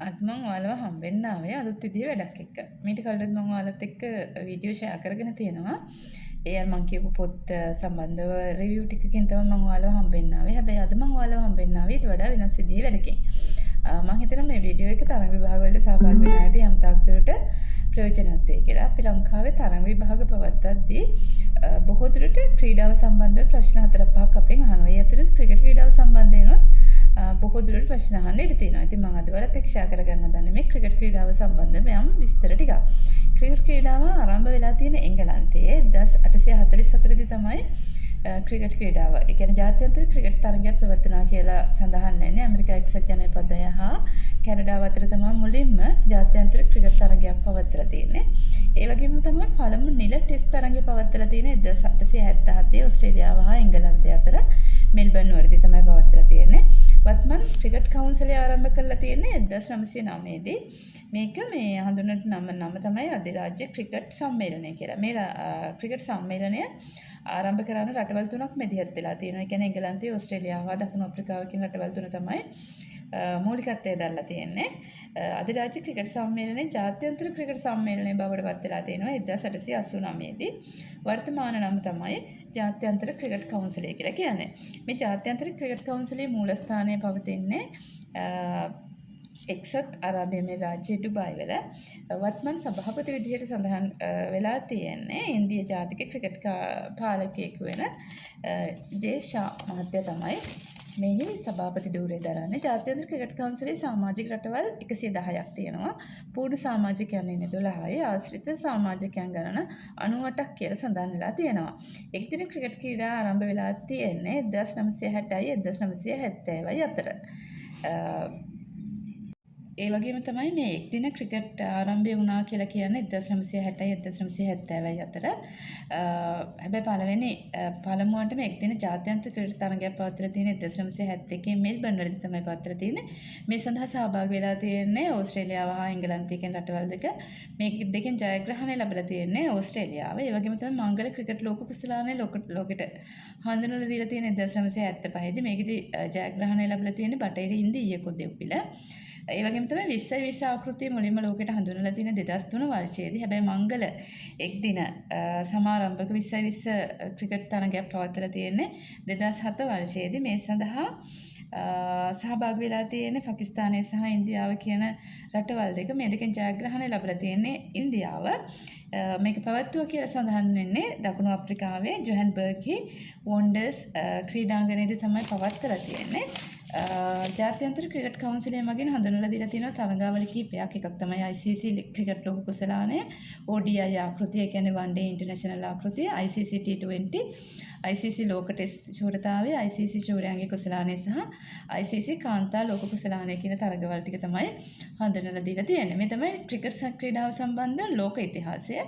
අද මම ඔයාලව හම්බෙන්න ආවේ අලුත් විදිහේ වැඩක් එක්ක. මීට කලින් මම ඔයාලත් එක්ක වීඩියෝ ෂෙයා කරගෙන තියෙනවා. ඒ අර මම කියපු පොත් සම්බන්ධව රිවිව් ටිකකින් තමයි මම ඔයාලව හම්බෙන්න ආවේ. හැබැයි අද මම ඔයාලව හම්බෙන්න ආවේ ඊට වඩා වෙනස් විදිහේ වැඩකින්. මම හිතනවා මේ වීඩියෝ එක තරඟ විභාග වලට සහභාගී වෙන අයට යම් තාක් දුරට ප්‍රයෝජනවත් වෙයි කියලා. අපි ලංකාවේ තරඟ විභාග පවත්වද්දී බොහෝ දුරට ක්‍රීඩාව සම්බන්ධව ප්‍රශ්න 4-5ක් අපෙන් අහනවා. ඒ අතර ක්‍රිකට් ක්‍රීඩාව සම්බන්ධයෙන්වත් බොහෝ දුරට ප්‍රශ්න අහන්න ඉඩ තියෙනවා. ඉතින් මම අද වලත් එක්ක ෂෙයා කරගන්න හදන්නේ මේ ක්‍රිකට් ක්‍රීඩාව සම්බන්ධව යම් විස්තර ටිකක්. ක්‍රිකට් ක්‍රීඩාව ආරම්භ වෙලා තියෙන එංගලන්තයේ 1844 දී තමයි ක්‍රිකට් ක්‍රීඩාව. ඒ කියන්නේ ජාත්‍යන්තර ක්‍රිකට් තරගයක් පැවැත්වුණා කියලා සඳහන් නැහැ. ඇමරිකා එක්සත් ජනපදය හා කැනඩාව අතර තමයි මුලින්ම ජාත්‍යන්තර ක්‍රිකට් තරගයක් පවත්වලා තියෙන්නේ. ඒ වගේම තමයි පළමු නිල ටෙස්ට් තරගය පවත්වලා තියෙන්නේ 1877 ඕස්ට්‍රේලියාව හා එංගලන්තය අතර මෙල්බර්න් වලදී තමයි පවත්වලා තියෙන්නේ. වත්මන් ක්‍රිකට් කවුන්සිලය ආරම්භ කරලා තියෙන්නේ 1909 දී. මේක මේ හඳුන්වන නම තමයි අධිරාජ්‍ය ක්‍රිකට් සම්මේලනය කියලා. මේ ක්‍රිකට් සම්මේලනය ආරම්භ කරන රටවල් තුනක් මැදිහත් වෙලා තියෙනවා. ඒ කියන්නේ එංගලන්තය, ඕස්ට්‍රේලියාව හා දකුණු අප්‍රිකාව කියන රටවල් තුන තමයි මූලිකත්වය දරලා තියෙන්නේ. අධිරාජ්‍ය ක්‍රිකට් සම්මේලනයේ ජාත්‍යන්තර ක්‍රිකට් සම්මේලනය බවට පත් වෙලා තියෙනවා 1889 දී. වර්තමාන නම තමයි ජාත්‍යන්තර ක්‍රිකට් කවුන්සිලය කියලා කියන්නේ. මේ ජාත්‍යන්තර ක්‍රිකට් කවුන්සිලයේ මූලස්ථානය පවතින්නේ එක්සත් අරාබි එමිරාජ්‍ය ඩුබායි වල. වත්මන් සභාපති විදිහට සඳහන් වෙලා තියෙන්නේ ඉන්දිය ජාතික ක්‍රිකට් පාලකයෙකු වෙන ජේ ෂා මහත්තයා තමයි මේ සභාපති ධූරය දරන්නේ. ජාත්‍යන්තර ක්‍රිකට් කවුන්සිලයේ සමාජික රටවල් 110ක් තියෙනවා. පූර්ණ සමාජිකයන් ඉන්නේ 12යි. ආශ්‍රිත සමාජිකයන් ගණන 98ක් කියලා සඳහන් වෙලා තියෙනවා. එක්දින ක්‍රිකට් ක්‍රීඩා ආරම්භ වෙලා තියෙන්නේ 1960යි 1970යි අතර. ඒ වගේම තමයි මේ එක්දින ක්‍රිකට් ආරම්භය වුණා කියලා කියන්නේ 1960යි 1970යි අතර. හැබැයි පළමුවටම එක්දින ජාත්‍යන්තර ක්‍රිකට් තරගයක් පවත්වලා තියෙන්නේ 1971 මෙල්බර්න් වලදී තමයි පවත්වලා තියෙන්නේ. මේ සඳහා සහභාගී වෙලා තියෙන්නේ ඕස්ට්‍රේලියාව හා එංගලන්තය කියන රටවල් දෙක. මේ දෙකෙන් ජයග්‍රහණය ලැබලා තියෙන්නේ ඕස්ට්‍රේලියාව. ඒ වගේම තමයි මංගල ක්‍රිකට් ලෝක කුසලානය ලෝකෙට හඳුන්වලා දීලා තියෙන්නේ 1975 දී. මේකෙදි ජයග්‍රහණය ලැබලා තියෙන්නේ බටහිර ඉන්දීය කොදෙව්පිල. ඒ වගේම තමයි 20 ආකෘතිය මුලින්ම ලෝකෙට හඳුන්වලා තියෙන 2003 වර්ෂයේදී. හැබැයි මංගල එක්දින සමාරම්භක 20 ක්‍රිකට් තරගයක් පවත්වලා තියෙන්නේ 2007 වර්ෂයේදී. මේ සඳහා සහභාගී වෙලා තියෙන්නේ පාකිස්තානය සහ ඉන්දියාව කියන රටවල් දෙක. මේ දෙකෙන් ජයග්‍රහණය ලැබලා තියෙන්නේ ඉන්දියාව. මේක පැවැත්වුවා කියලා සඳහන් වෙන්නේ දකුණු අප්‍රිකාවේ ජොහන්ස්බර්ග් වොන්ඩර්ස් ක්‍රීඩාංගණයේදී තමයි පවත්වලා තියෙන්නේ. ජාත්‍යන්තර ක්‍රිකට් කවුන්සිලය මගින් හඳුන්වලා දීලා තියෙනවා තරඟාවලි කිහිපයක්. එකක් තමයි ICC ක්‍රිකට් ලෝක කුසලානය, ODI ආකෘතිය, ඒ කියන්නේ one day international ආකෘතිය, ICC T20, ICC ලෝක ටෙස්ට් ශූරතාවය, ICC ශූරයන්ගේ කුසලානය සහ ICC කාන්තා ලෝක කුසලානය කියන තරඟවල ටික තමයි හඳුන්වලා දීලා තියෙන්නේ. මේ තමයි ක්‍රිකට් ක්‍රීඩාව සම්බන්ධ ලෝක ඉතිහාසය.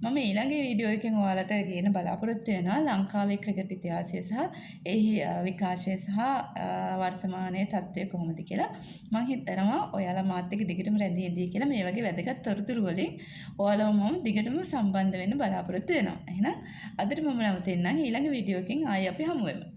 මම ඊළඟ වීඩියෝ එකෙන් ඔයාලට ගෙන බලාපොරොත්තු වෙනවා ලංකාවේ ක්‍රිකට් ඉතිහාසය සහ එහි විකාශය සහ වර්තමානයේ තත්ත්වය කොහොමද කියලා. මම හිතනවා ඔයාලා මාත් එක්ක දිගටම රැඳී ඉඳී කියලා. මේ වගේ වැදගත් තොරතුරු වලින් ඔයාලව මම දිගටම සම්බන්ධ වෙන්න බලාපොරොත්තු වෙනවා. එහෙනම් අදට මම නවතින්නම්. ඊළඟ වීඩියෝ එකකින් ආයෙ අපි හමු වෙමු.